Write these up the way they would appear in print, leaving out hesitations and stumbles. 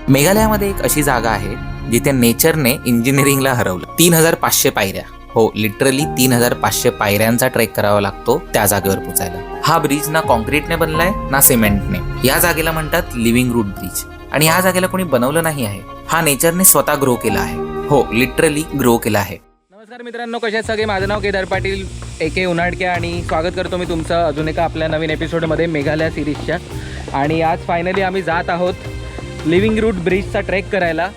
मेघालयामध्ये एक अशी जागा आहे जिथे नेचरने इंजिनिअरिंगला हरवलं. 3500 पायऱ्या, हो लिटरली 3500 पायऱ्यांचा ट्रेक करावा लागतो त्या जागेवर पोचायला. हा ब्रिज ना कॉन्क्रीटने बनलाय ना सिमेंटने. या जागेला म्हणतात लिव्हिंग रूट ब्रिज. आणि या जागेला कोणी बनवलं नाही आहे, हा नेचरने स्वतः ग्रो केला आहे. हो लिटरली ग्रो केला आहे. नमस्कार मित्रांनो, कसे आहेत सगळे? माझं नाव केदार पाटील AK उनाडके आणि स्वागत करतो मी तुमचं अजून एका आपल्या नवीन एपिसोडमध्ये मेघालय सिरीजच्या. आणि आज फायनली आम्ही जात आहोत लिव्हिंग रूट ब्रिजचा ट्रेक करायला.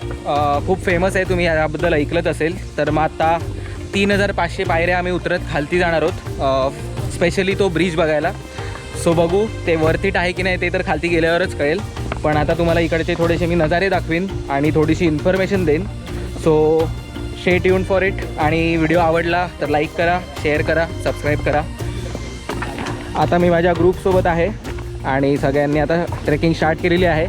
खूप फेमस आहे, तुम्ही याबद्दल ऐकलंच असेल. तर मग आता 3500 पायऱ्या आम्ही उतरत खालती जाणार आहोत, स्पेशली तो ब्रिज बघायला. सो बघू ते वर्थ इट आहे की नाही ते तर खालती गेल्यावरच कळेल. पण आता तुम्हाला इकडचे थोडेसे मी नजारे दाखवीन आणि थोडीशी इन्फॉर्मेशन देईन. So stay tune for it. आणि व्हिडिओ आवडला तर लाईक करा, शेअर करा, सबस्क्राईब करा. आता मी माझ्या ग्रुपसोबत आहे आणि सगळ्यांनी आता ट्रेकिंग स्टार्ट केलेली आहे.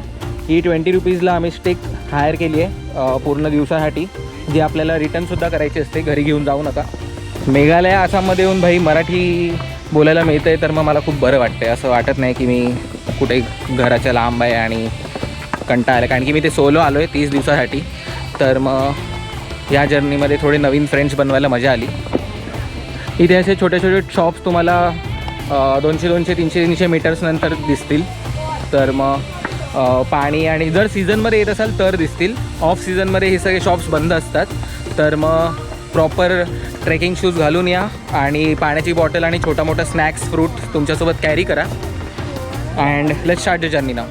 ही 20 रुपीजला आम्ही स्टिक हायर केली आहे पूर्ण दिवसासाठी, जी आपल्याला रिटर्नसुद्धा करायची असते, घरी घेऊन जाऊ नका. मेघालय आसाममध्ये येऊन भाई मराठी बोलायला मिळतं आहे, तर मग मला खूप बरं वाटतं आहे. असं वाटत नाही की मी कुठे घराच्या लांब आहे आणि कंटाळा आला, कारण की मी ते सोलो आलो आहे 30 दिवसासाठी. तर मग या जर्नीमध्ये थोडे नवीन फ्रेंड्स बनवायला मजा आली. इथे असे छोटे छोटे शॉप्स तुम्हाला 200-200, 300-300 मीटर्स नंतर दिसतील. तर मग पाणी आणि जर सीझनमध्ये येत असाल तर दिसतील. ऑफ सीझनमध्ये हे सगळे शॉप्स बंद असतात. तर मग प्रॉपर ट्रेकिंग शूज घालून या आणि पाण्याची बॉटल आणि छोटा मोठा स्नॅक्स फ्रूट तुमच्यासोबत कॅरी करा. And let's start the journey now.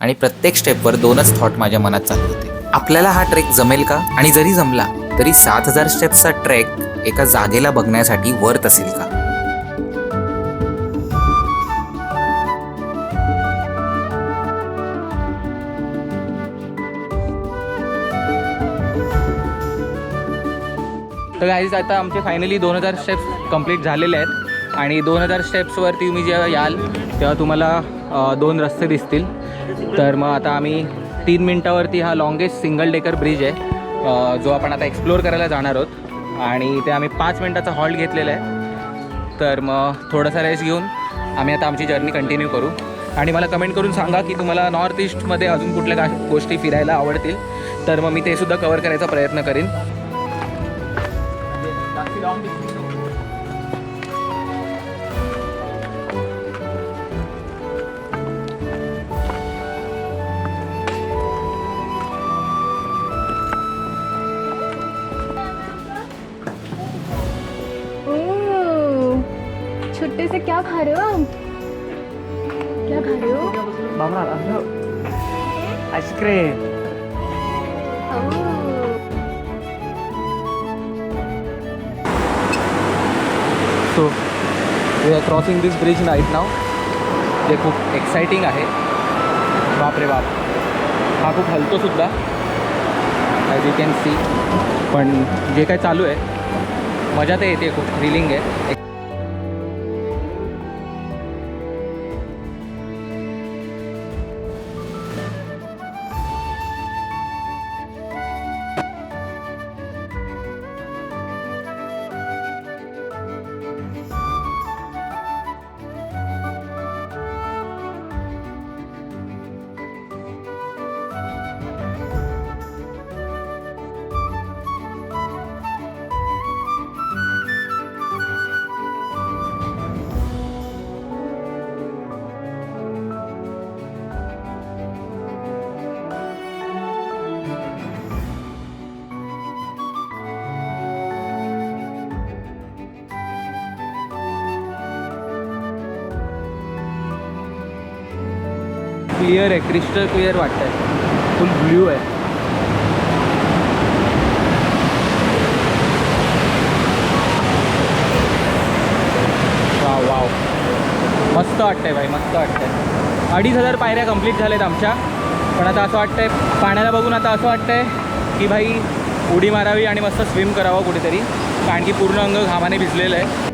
आणि प्रत्येक स्टेपवर 2च थॉट माझ्या मनात चालू होते. आपल्याला हा ट्रेक जमेल का? आणि जरी जमला तरी 7000 स्टेप्सचा ट्रेक एका जागेला बघण्यासाठी वर्थ असेल का? तर गाईज आता आमचे फायनली 2000 स्टेप्स कंप्लीट झालेले आहेत. आणि 2000 स्टेप्सवरती तुम्ही जेव्हा याल तेव्हा तुम्हाला 2 रस्ते दिसतील. तर मग आता आम्ही 3 मिनटावरती हा लॉंगेस्ट सिंगल डेकर ब्रिज आहे जो आपण आता एक्सप्लोअर करायला जाणार आहोत. आणि ते आम्ही 5 मिनटाचा हॉल्ट घेतलेला आहे. तर मग थोडासा रेस्ट घेऊन आम्ही आता आमची जर्नी कंटिन्यू करू. आणि मला कमेंट करून सांगा की तुम्हाला नॉर्थ ईस्टमध्ये अजून कुठल्या गोष्टी फिरायला आवडतील, तर मग मी ते सुद्धा कवर करायचा प्रयत्न करीन. छुट्टे से क्या खा रहे हो आप? क्या खा रहे हो? Ice cream. So we are crossing this bridge night now. ते खूप एक्साइटिंग आहे. बापरे बाप, हा खूप हलतो सुद्धा ॲज यू कॅन सी. पण जे काय चालू आहे मजा तर येते, खूप थ्रिलिंग आहे. क्लिअर आहे, क्रिस्टल क्लिअर वाटतं आहे, फुल ब्ल्यू आहे. वाव वाव, मस्त वाटतं आहे भाई, मस्त वाटतं आहे. 2500 पायऱ्या कंप्लीट झाल्यात आमच्या. पण आता असं वाटतं आहे, पाण्याला बघून आता असं वाटतं आहे की भाई उडी मारावी आणि मस्त स्विम करावं कुठेतरी, कारण की पूर्ण अंग घामाने भिजलेलं आहे.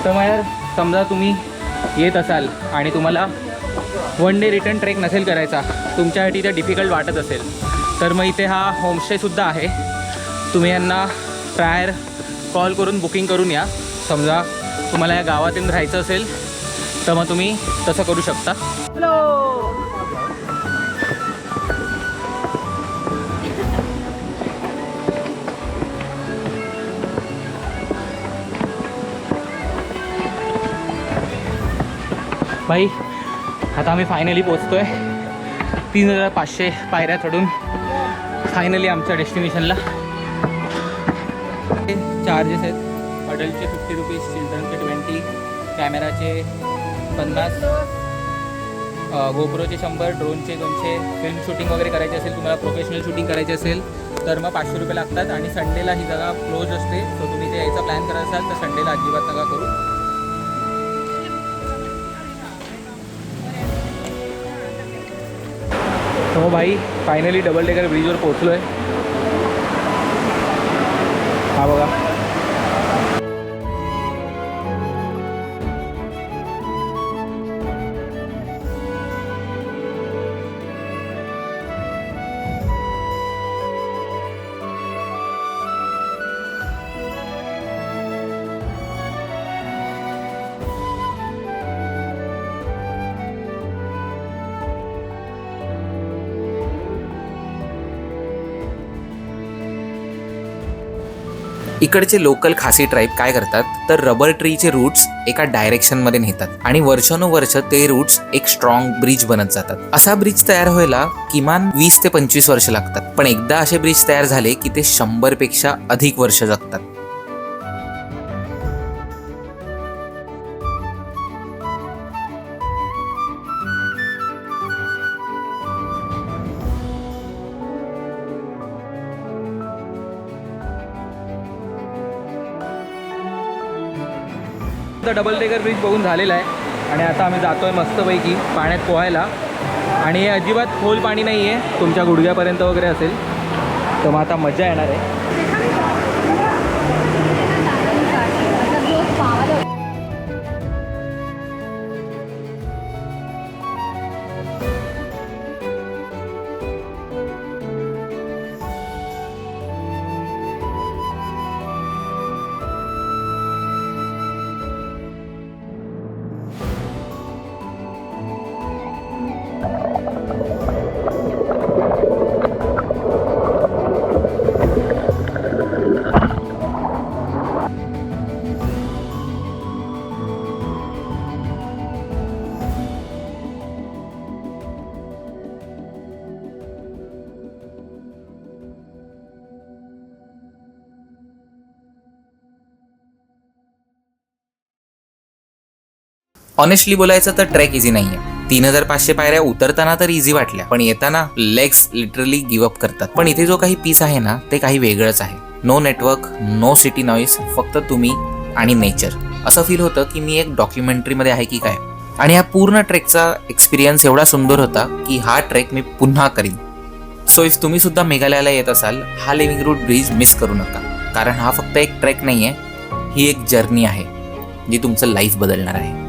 तर मग यार समजा तुम्ही येत असाल आणि तुम्हाला वन डे रिटर्न ट्रेक नसेल करायचा, तुमच्यासाठी ते डिफिकल्ट वाटत असेल, तर मग इथे हा होमस्टेसुद्धा आहे. तुम्ही यांना प्रायर कॉल करून बुकिंग करून या. समजा तुम्हाला या गावातून राहायचं असेल तर मग तुम्ही तसं करू शकता. भाई आता आम्ही फायनली पोचतो आहे 3500 पायऱ्या चढून फायनली आमच्या डेस्टिनेशनला. चार्जेस आहेत अडल्टचे 50 रुपीज, चिल्ड्रनचे 20, कॅमेराचे 50, गोप्रोचे 100, ड्रोनचे 200. फिल्म शूटिंग वगैरे करायची असेल, तुम्हाला प्रोफेशनल शूटिंग करायची असेल तर मग 500 रुपये लागतात. आणि संडेला ही जागा क्लोज असते, सो तुम्ही ते यायचा प्लॅन करत असाल तर संडेला अजिबात नका करू. हो भाई फायनली डबल डेकर ब्रिजवर पोहोचलो आहे. हा बघा. इकडचे लोकल खासी ट्राईब काय करतात तर रबर ट्रीचे रूट्स एका डायरेक्शनमध्ये नेतात आणि वर्षानुवर्ष ते रूट्स एक स्ट्रॉंग ब्रिज बनत जातात. असा ब्रिज तयार व्हायला किमान 20 ते 25 वर्ष लागतात, पण एकदा असे ब्रिज तयार झाले की ते 100 पेक्षा अधिक वर्ष जगतात. डबल डेकर ब्रिज बघून झालेला आहे आणि आता आम्ही जातोय मस्तपैकी पाण्यात पोहायला. आणि हे अजिबात खोल पाणी नाही आहे, तुमच्या गुडघ्यापर्यंत वगैरे असेल, तर मग आता मजा येणार आहे. ऑनेस्टली बोलायचं तर ट्रेक इझी नाहीये. 3500 पायऱ्या उतरताना तर इझी वाटल्या, पण येताना लेग्स लिटरली गिव्ह अप करतात. पण इथे जो काही पीस आहे ना ते काही वेगळंच आहे. No network, no city noise, फक्त तुम्ही आणि नेचर. असं फील होतं की मी एक डॉक्युमेंटरीमध्ये आहे की काय. आणि हा पूर्ण ट्रेकचा एक्सपिरियन्स एवढा सुंदर होता की हा ट्रेक मी पुन्हा करीन. सो इफ तुम्ही सुद्धा मेघालयाला येत असाल, हा लिव्हिंग रूट ब्रिज मिस करू नका, कारण हा फक्त एक ट्रेक नाहीये, ही एक जर्नी आहे जी तुमचं लाईफ बदलणार आहे.